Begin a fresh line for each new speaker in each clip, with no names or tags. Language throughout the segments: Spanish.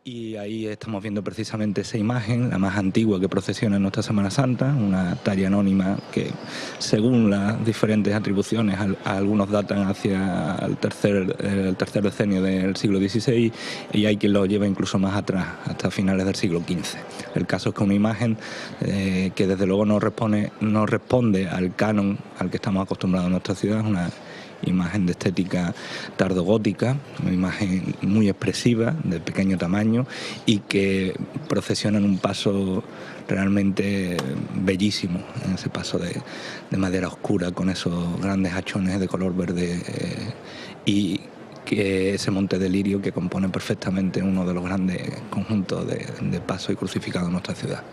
Y ahí estamos viendo precisamente esa imagen, la más antigua que procesiona en nuestra Semana Santa, una talla anónima que, según las diferentes atribuciones, algunos datan hacia el tercer decenio del siglo XVI, y hay quien lo lleva incluso más atrás, hasta finales del siglo XV. El caso es que una imagen que desde luego no responde al canon al que estamos acostumbrados en nuestra ciudad, es una imagen de estética tardogótica, una imagen muy expresiva, de pequeño tamaño, y que procesiona en un paso realmente bellísimo, en ese paso de madera oscura con esos grandes hachones de color verde y que ese monte de lirio que compone perfectamente uno de los grandes conjuntos de paso y crucificado en nuestra ciudad.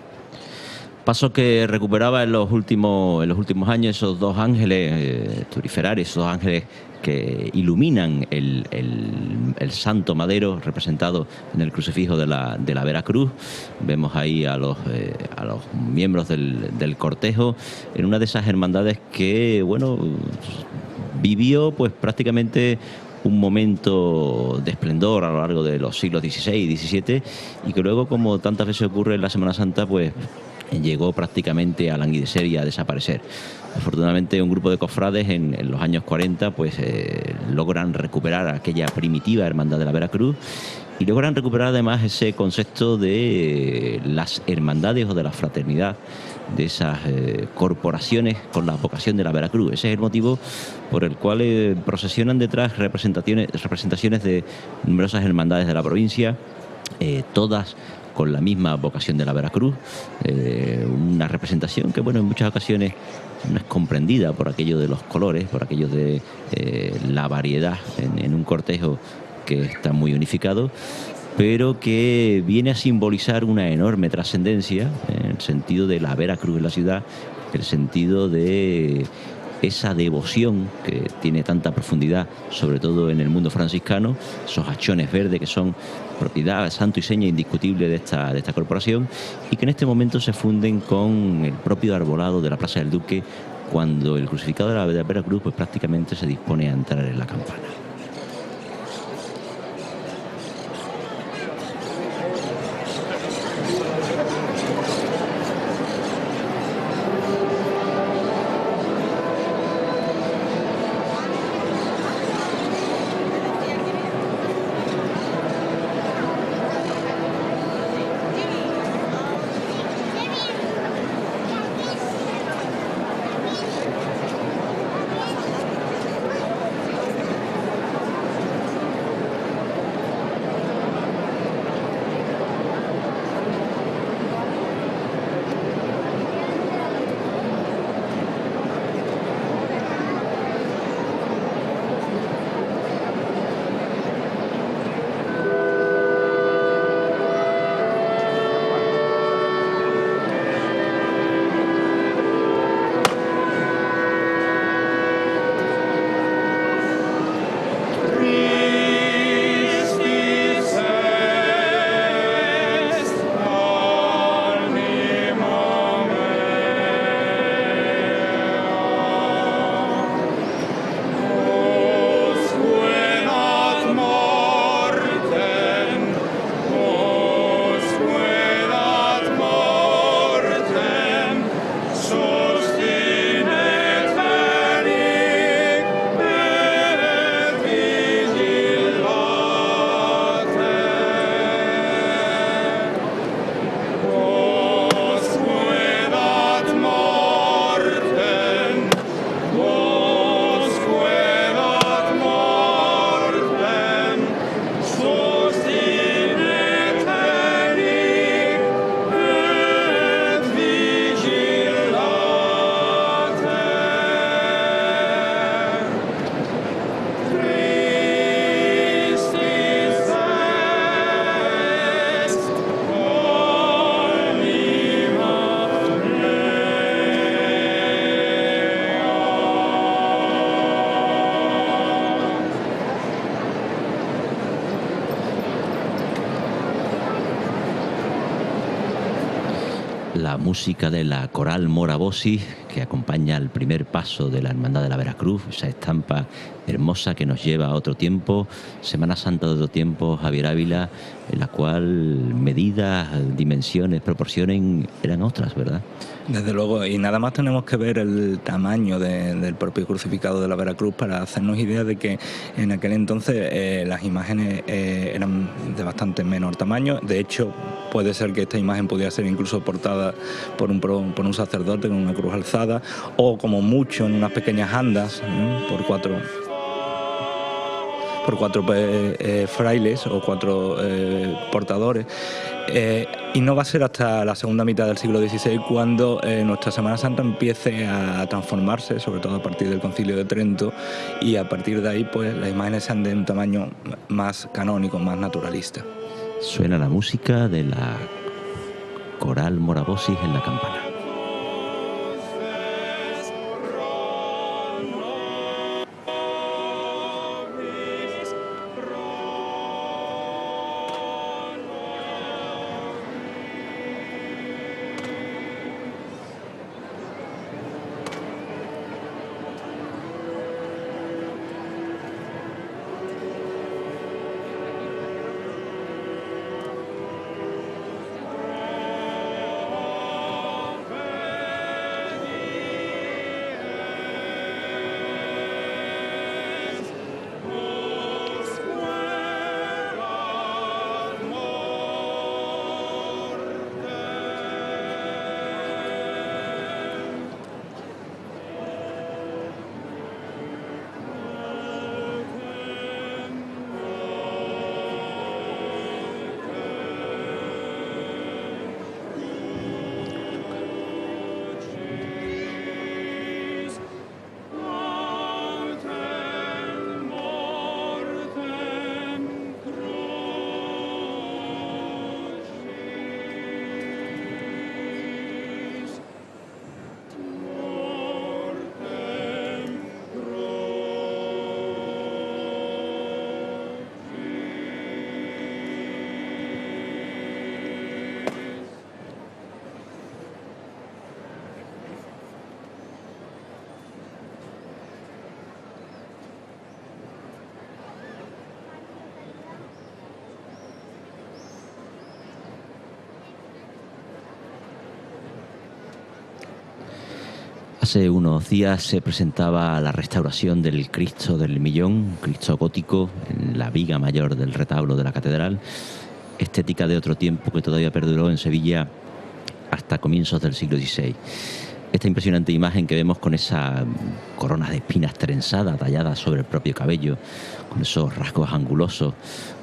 Paso que recuperaba en los últimos años esos dos ángeles turiferarios, esos ángeles que iluminan el santo madero representado en el crucifijo de la Veracruz. Vemos ahí a los miembros del cortejo en una de esas hermandades que, bueno, vivió pues prácticamente un momento de esplendor a lo largo de los siglos XVI y XVII, y que luego, como tantas veces ocurre en la Semana Santa, pues llegó prácticamente a languidecer y a desaparecer. Afortunadamente, un grupo de cofrades en los años 40 pues logran recuperar aquella primitiva hermandad de la Veracruz, y logran recuperar además ese concepto de las hermandades o de la fraternidad, de esas corporaciones con la vocación de la Veracruz. Ese es el motivo por el cual procesionan detrás representaciones de numerosas hermandades de la provincia, todas con la misma vocación de la Veracruz, una representación que, bueno, en muchas ocasiones no es comprendida por aquello de los colores, por aquello de la variedad en un cortejo que está muy unificado, pero que viene a simbolizar una enorme trascendencia en el sentido de la Veracruz en la ciudad, el sentido de esa devoción que tiene tanta profundidad, sobre todo en el mundo franciscano, esos hachones verdes que son propiedad, santo y seña indiscutible de esta corporación, y que en este momento se funden con el propio arbolado de la Plaza del Duque, cuando el crucificado de la Veracruz pues prácticamente se dispone a entrar en la campana. la música de la coral Mora Bosis, que acompaña el primer paso de la Hermandad de la Veracruz, esa estampa hermosa que nos lleva a otro tiempo, Semana Santa de otro tiempo, Javier Ávila, en la cual medidas, dimensiones, proporciones eran otras, ¿verdad?
Desde luego, y nada más tenemos que ver el tamaño del propio crucificado de la Veracruz para hacernos idea de que en aquel entonces las imágenes eran de bastante menor tamaño. De hecho, puede ser que esta imagen pudiera ser incluso portada por un sacerdote con una cruz alzada, o como mucho en unas pequeñas andas, ¿no? por cuatro frailes o cuatro portadores. Y no va a ser hasta la segunda mitad del siglo XVI cuando nuestra Semana Santa empiece a transformarse, sobre todo a partir del Concilio de Trento, y a partir de ahí pues las imágenes sean de un tamaño más canónico, más naturalista.
Suena la música de la coral Mora Bosis en la campana. Hace unos días se presentaba la restauración del Cristo del Millón, Cristo gótico, en la viga mayor del retablo de la catedral, estética de otro tiempo que todavía perduró en Sevilla hasta comienzos del siglo XVI. Esta impresionante imagen que vemos con esa corona de espinas trenzada, tallada sobre el propio cabello, con esos rasgos angulosos,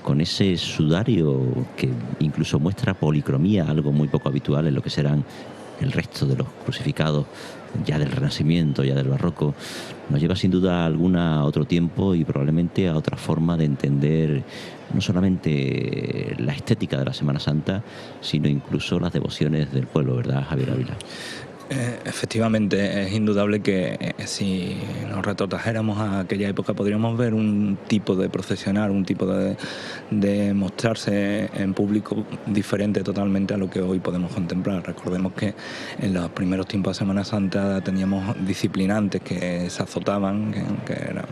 con ese sudario que incluso muestra policromía, algo muy poco habitual en lo que serán el resto de los crucificados ya del Renacimiento, ya del Barroco, nos lleva sin duda alguna a otro tiempo y probablemente a otra forma de entender no solamente la estética de la Semana Santa, sino incluso las devociones del pueblo, ¿verdad, Javier Ávila?
Efectivamente, es indudable que si nos retrotrajéramos a aquella época podríamos ver un tipo de procesionar, un tipo de mostrarse en público diferente totalmente a lo que hoy podemos contemplar. Recordemos que en los primeros tiempos de Semana Santa teníamos disciplinantes que se azotaban, que eran,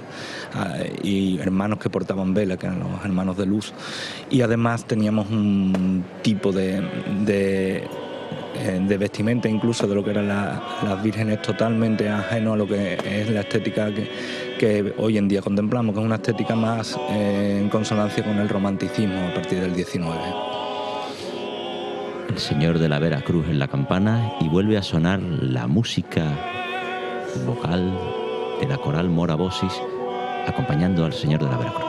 y hermanos que portaban vela, que eran los hermanos de luz, y además teníamos un tipo de vestimenta, incluso de lo que eran las vírgenes, totalmente ajeno a lo que es la estética que hoy en día contemplamos, que es una estética más en consonancia con el romanticismo a partir del XIX.
El Señor de la Veracruz en la campana y vuelve a sonar la música vocal de la coral Mora Bosis acompañando al Señor de la Veracruz.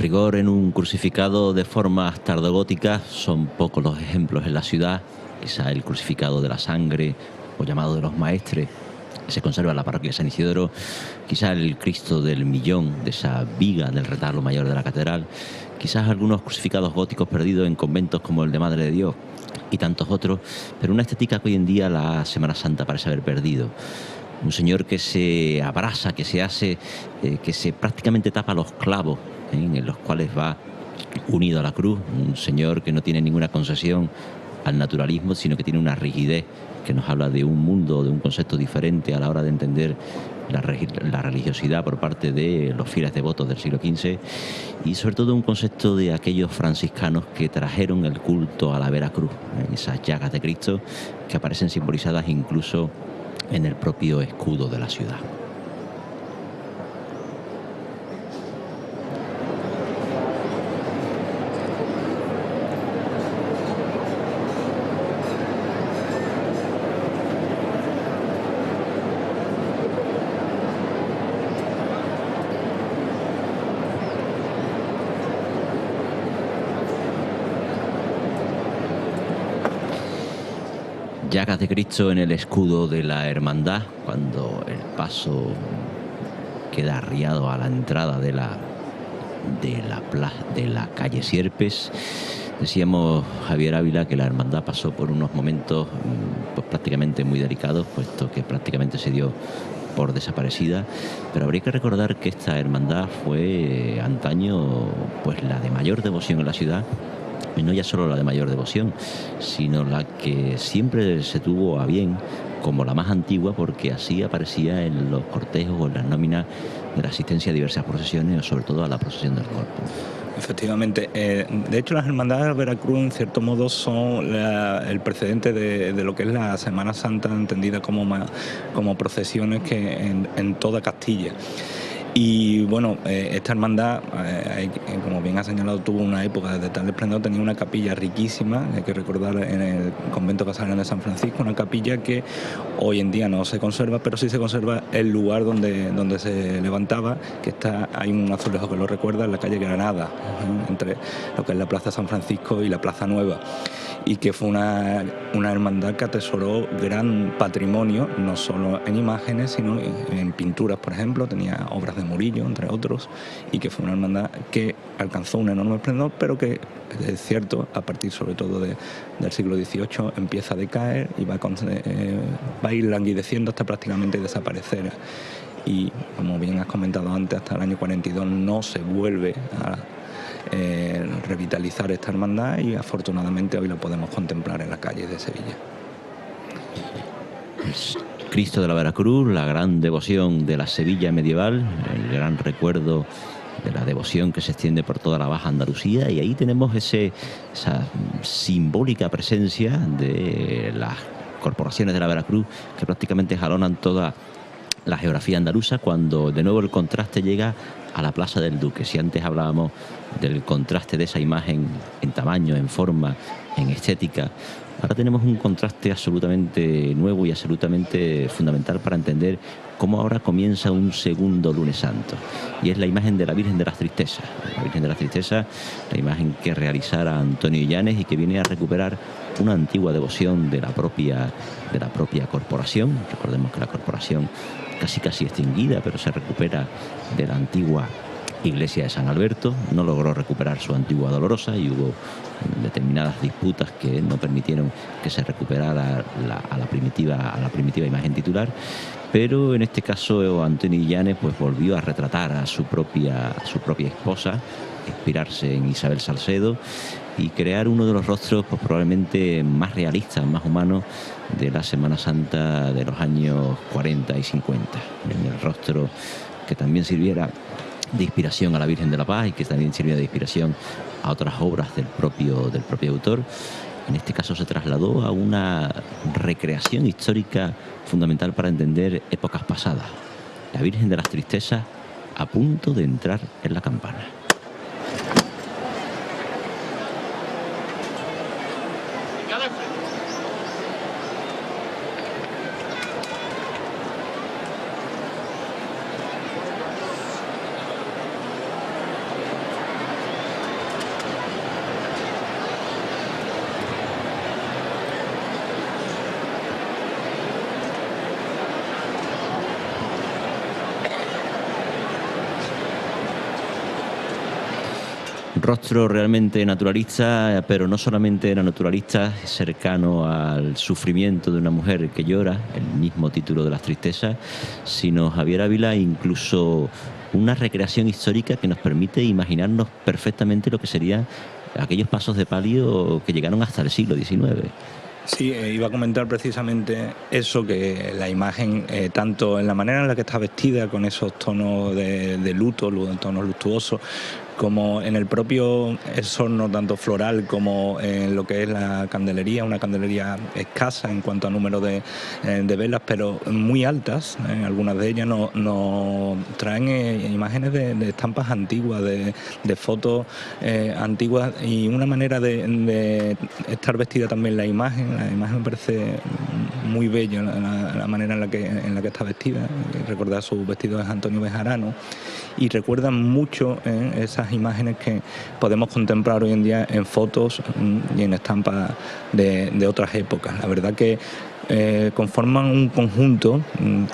rigor, en un crucificado de formas tardogóticas son pocos los ejemplos en la ciudad. Quizá el crucificado de la sangre o llamado de los maestres, que se conserva en la parroquia de San Isidoro, quizá el Cristo del Millón, de esa viga del retablo mayor de la catedral, quizás algunos crucificados góticos perdidos en conventos como el de Madre de Dios y tantos otros, pero una estética que hoy en día la Semana Santa parece haber perdido. Un señor que se abraza, que se hace, que se prácticamente tapa los clavos, en los cuales va unido a la cruz. Un señor que no tiene ninguna concesión al naturalismo, sino que tiene una rigidez que nos habla de un mundo, de un concepto diferente a la hora de entender la religiosidad por parte de los fieles devotos del siglo XV, y sobre todo un concepto de aquellos franciscanos que trajeron el culto a la Veracruz, esas llagas de Cristo que aparecen simbolizadas incluso en el propio escudo de la ciudad. Llagas de Cristo en el escudo de la hermandad, cuando el paso queda arriado a la entrada de la calle Sierpes. Decíamos, Javier Ávila, que la hermandad pasó por unos momentos pues prácticamente muy delicados, puesto que prácticamente se dio por desaparecida, pero habría que recordar que esta hermandad fue antaño pues la de mayor devoción en la ciudad. Y no ya solo la de mayor devoción, sino la que siempre se tuvo a bien como la más antigua, porque así aparecía en los cortejos o en las nóminas de la asistencia a diversas procesiones, o sobre todo a la procesión del Corpus.
Efectivamente. De hecho, las hermandades de Veracruz, en cierto modo, son el precedente de lo que es la Semana Santa, entendida como procesiones que en toda Castilla. Y bueno, esta hermandad, como bien ha señalado, tuvo una época de tal esplendor, tenía una capilla riquísima, hay que recordar, en el convento casarán de San Francisco, una capilla que hoy en día no se conserva, pero sí se conserva el lugar donde se levantaba, que hay un azulejo que lo recuerda, en la calle Granada, entre lo que es la Plaza San Francisco y la Plaza Nueva, y que fue una hermandad que atesoró gran patrimonio, no solo en imágenes, sino en pinturas, por ejemplo. Tenía obras de Murillo, entre otros, y que fue una hermandad que alcanzó un enorme esplendor, pero que, es cierto, a partir sobre todo del siglo XVIII empieza a decaer y va a ir languideciendo hasta prácticamente desaparecer. Y, como bien has comentado antes, hasta el año 42 no se vuelve a revitalizar esta hermandad, y afortunadamente hoy lo podemos contemplar en la calle de Sevilla.
Cristo de la Veracruz, la gran devoción de la Sevilla medieval, el gran recuerdo de la devoción que se extiende por toda la Baja Andalucía, y ahí tenemos esa simbólica presencia de las corporaciones de la Veracruz que prácticamente jalonan toda la geografía andaluza, cuando de nuevo el contraste llega a la Plaza del Duque. Si antes hablábamos del contraste de esa imagen en tamaño, en forma, en estética, ahora tenemos un contraste absolutamente nuevo y absolutamente fundamental para entender cómo ahora comienza un segundo Lunes Santo, y es la imagen de la Virgen de las Tristezas. La Virgen de las Tristezas, la imagen que realizara Antonio Illanes y que viene a recuperar una antigua devoción de la propia corporación. Recordemos que la corporación casi extinguida, pero se recupera de la antigua iglesia de San Alberto. No logró recuperar su antigua Dolorosa y hubo determinadas disputas que no permitieron que se recuperara a la primitiva imagen titular, pero en este caso Antonio Illanes pues volvió a retratar a su propia esposa, inspirarse en Isabel Salcedo y crear uno de los rostros pues probablemente más realistas, más humanos de la Semana Santa de los años 40 y 50. En el rostro que también sirviera de inspiración a la Virgen de la Paz y que también sirviera de inspiración a otras obras del propio autor. En este caso se trasladó a una recreación histórica fundamental para entender épocas pasadas. La Virgen de las Tristezas a punto de entrar en la campana. rostro realmente naturalista, pero no solamente era naturalista, cercano al sufrimiento de una mujer que llora, el mismo título de Las Tristezas, sino Javier Ávila incluso una recreación histórica que nos permite imaginarnos perfectamente lo que serían aquellos pasos de palio que llegaron hasta el siglo XIX.
Sí, iba a comentar precisamente eso, que la imagen, tanto en la manera en la que está vestida, con esos tonos de luto, tonos luctuosos, como en el propio exorno, tanto floral como en lo que es la candelería, una candelería escasa en cuanto a número de velas, pero muy altas. Algunas de ellas nos traen imágenes de estampas antiguas, de fotos antiguas, y una manera de estar vestida también la imagen. La imagen me parece muy bella, la manera en la que está vestida. Recordar su vestido es Antonio Bejarano, y recuerdan mucho esas imágenes que podemos contemplar hoy en día en fotos y en estampas de otras épocas. La verdad que conforman un conjunto,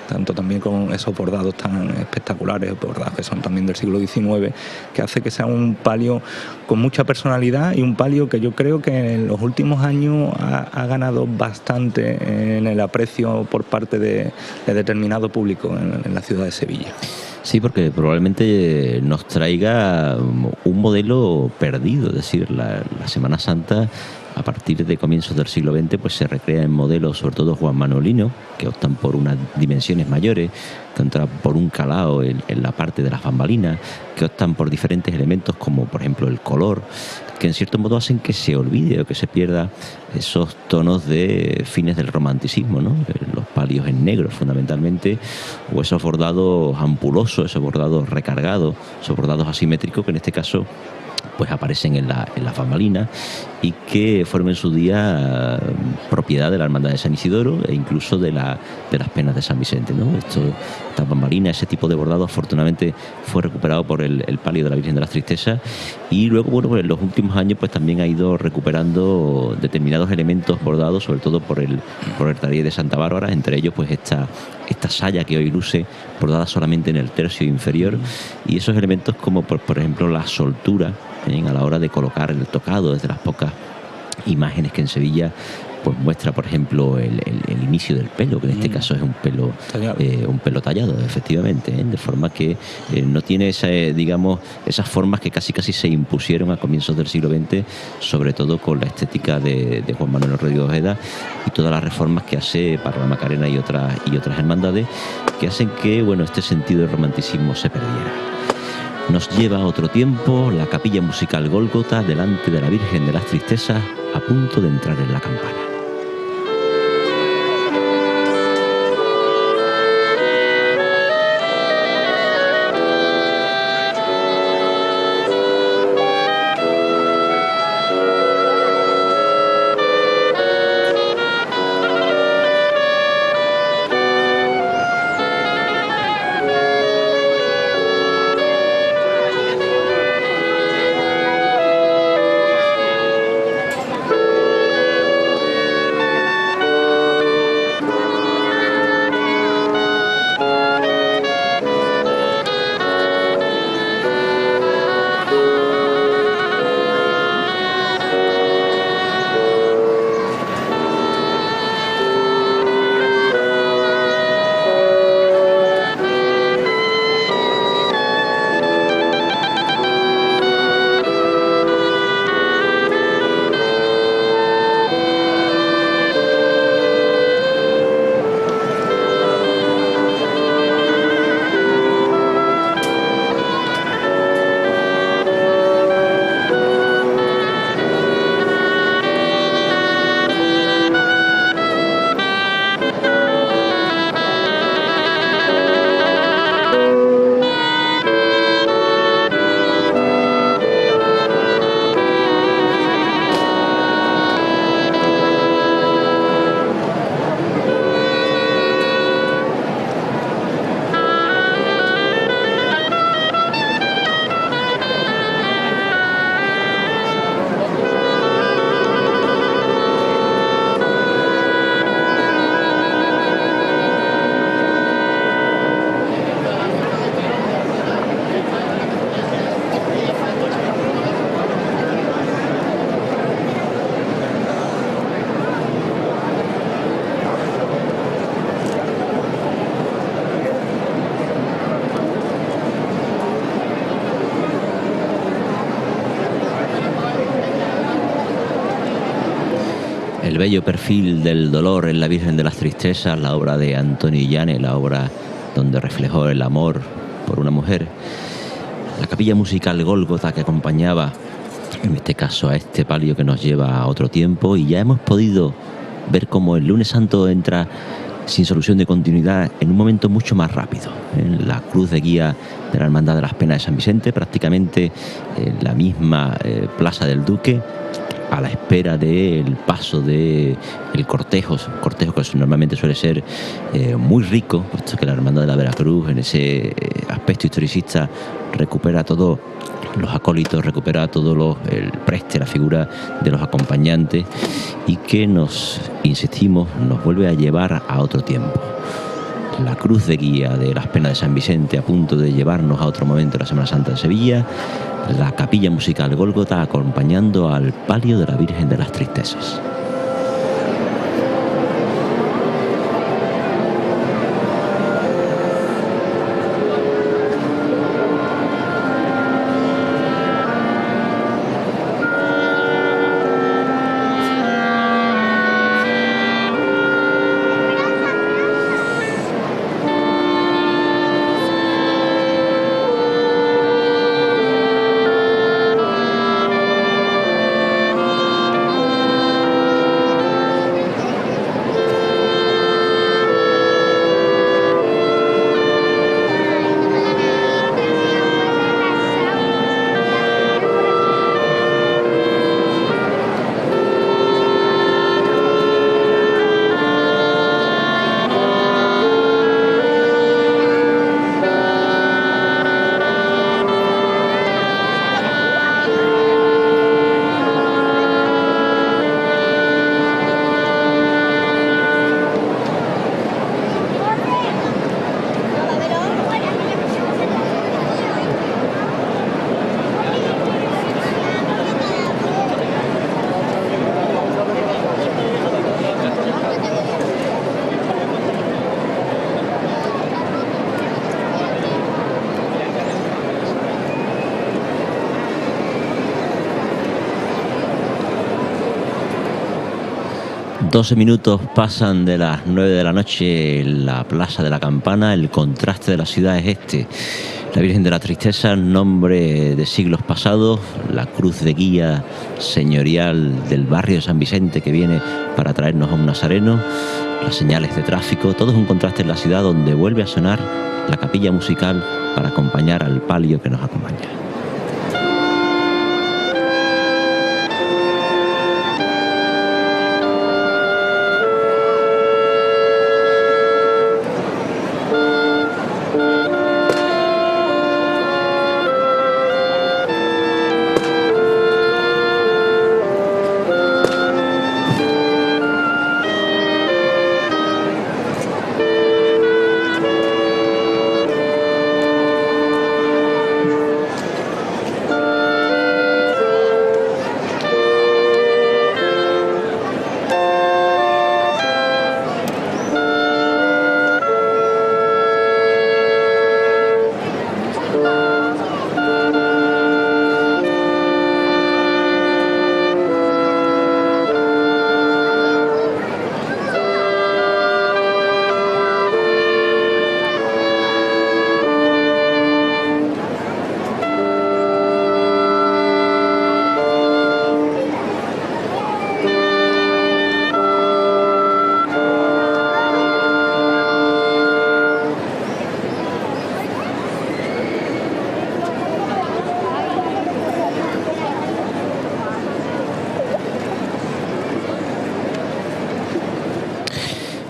tanto también con esos bordados tan espectaculares, bordados que son también del siglo XIX, que hace que sea un palio con mucha personalidad, y un palio que yo creo que en los últimos años ha ganado bastante en el aprecio por parte de determinado público en la ciudad de Sevilla.
Sí, porque probablemente nos traiga un modelo perdido, es decir, la Semana Santa a partir de comienzos del siglo XX pues se recrea en modelos, sobre todo Juan Manolino, que optan por unas dimensiones mayores, que optan por un calado en la parte de las bambalinas, que optan por diferentes elementos como por ejemplo el color, que en cierto modo hacen que se olvide o que se pierda esos tonos de fines del romanticismo, ¿no? Los palios en negro fundamentalmente, o esos bordados ampulosos, esos bordados recargados, esos bordados asimétricos que en este caso pues aparecen en las bambalinas y que fueron en su día propiedad de la Hermandad de San Isidoro e incluso de las penas de San Vicente, ¿no? Estas bambalinas, ese tipo de bordado afortunadamente fue recuperado por el palio de la Virgen de las Tristezas, y luego, bueno, pues en los últimos años pues también ha ido recuperando determinados elementos bordados, sobre todo por el taller de Santa Bárbara, entre ellos pues esta saya que hoy luce bordada solamente en el tercio inferior, y esos elementos como por ejemplo la soltura a la hora de colocar el tocado, desde las pocas imágenes que en Sevilla pues muestra, por ejemplo, el inicio del pelo, que en este caso es un pelo tallado, efectivamente, de forma que no tiene digamos, esas formas que casi se impusieron a comienzos del siglo XX, sobre todo con la estética de Juan Manuel Rodríguez Ojeda y todas las reformas que hace para la Macarena y otras hermandades, que hacen que, bueno, este sentido del romanticismo se perdiera. Nos lleva a otro tiempo la capilla musical Gólgota delante de la Virgen de las Tristezas, a punto de entrar en la campana. El bello perfil del dolor en la Virgen de las Tristezas, la obra de Antonio Llanes, la obra donde reflejó el amor por una mujer. La capilla musical Gólgota, que acompañaba, en este caso, a este palio que nos lleva a otro tiempo. Y ya hemos podido ver cómo el Lunes Santo entra sin solución de continuidad en un momento mucho más rápido. En la cruz de guía de la Hermandad de las Penas de San Vicente, prácticamente en la misma Plaza del Duque, a la espera del paso del cortejo, un cortejo que normalmente suele ser muy rico, puesto que la Hermandad de la Veracruz, en ese aspecto historicista, recupera todos los acólitos, recupera el preste, la figura de los acompañantes, y que insistimos, nos vuelve a llevar a otro tiempo. La cruz de guía de las Penas de San Vicente, a punto de llevarnos a otro momento de la Semana Santa de Sevilla. La capilla musical Gólgota acompañando al palio de la Virgen de las Tristezas. ...12 minutos pasan de las 9 de la noche en la Plaza de la Campana. El contraste de la ciudad es este. La Virgen de la Tristeza, nombre de siglos pasados, la cruz de guía señorial del barrio de San Vicente que viene para traernos a un nazareno, las señales de tráfico, todo es un contraste en la ciudad, donde vuelve a sonar la capilla musical para acompañar al palio que nos acompaña.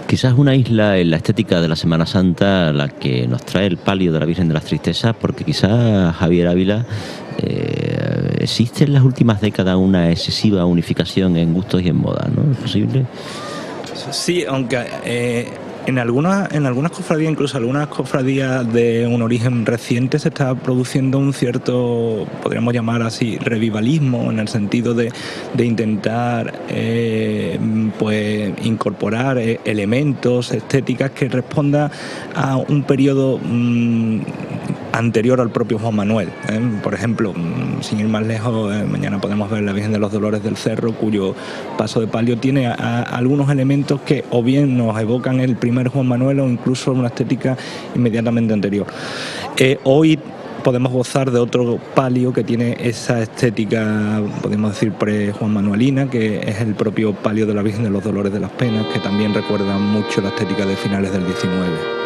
Quizás una isla en la estética de la Semana Santa la que nos trae el palio de la Virgen de las Tristezas, porque quizás, Javier Ávila, existe en las últimas décadas una excesiva unificación en gustos y en moda, ¿no? ¿Es posible?
Sí, aunque en algunas cofradías, incluso algunas cofradías de un origen reciente, se está produciendo un cierto, podríamos llamar así, revivalismo, en el sentido de intentar pues incorporar elementos, estéticas que respondan a un periodo anterior al propio Juan Manuel. Por ejemplo, sin ir más lejos, mañana podemos ver la Virgen de los Dolores del Cerro, cuyo paso de palio tiene algunos elementos que o bien nos evocan el primer Juan Manuel o incluso una estética inmediatamente anterior. Hoy podemos gozar de otro palio que tiene esa estética, podemos decir, pre-Juan Manuelina, que es el propio palio de la Virgen de los Dolores de las Penas, que también recuerda mucho la estética de finales del 19.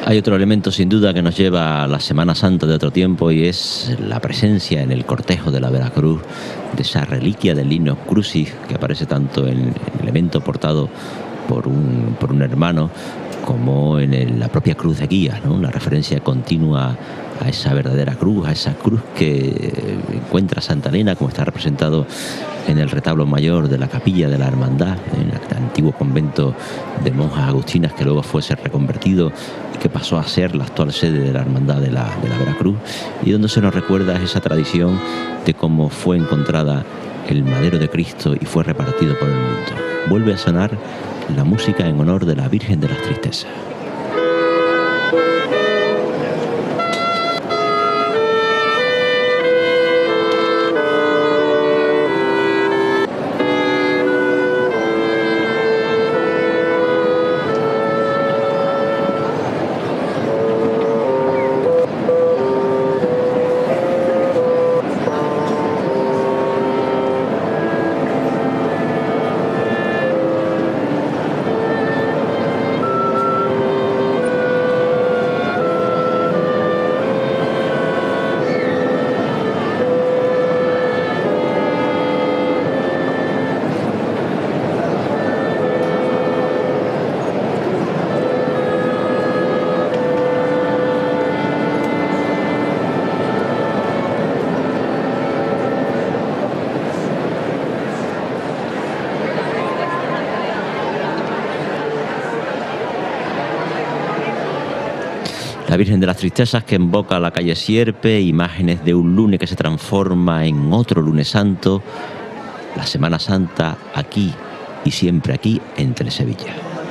Hay otro elemento sin duda que nos lleva a la Semana Santa de otro tiempo y es la presencia en el cortejo de la Veracruz de esa reliquia del Lignum Crucis que aparece tanto en el elemento portado por un hermano como en la propia cruz de guía, ¿no? Una referencia continua a esa verdadera cruz, a esa cruz que encuentra Santa Elena, como está representado en el retablo mayor de la capilla de la Hermandad, en el antiguo convento de monjas agustinas que luego fuese reconvertido y que pasó a ser la actual sede de la Hermandad de la Veracruz, y donde se nos recuerda esa tradición de cómo fue encontrada el madero de Cristo y fue repartido por el mundo. Vuelve a sonar la música en honor de la Virgen de las Tristezas. La Virgen de las Tristezas que invoca la calle Sierpe, imágenes de un lunes que se transforma en otro lunes santo, la Semana Santa aquí y siempre aquí en Telesevilla.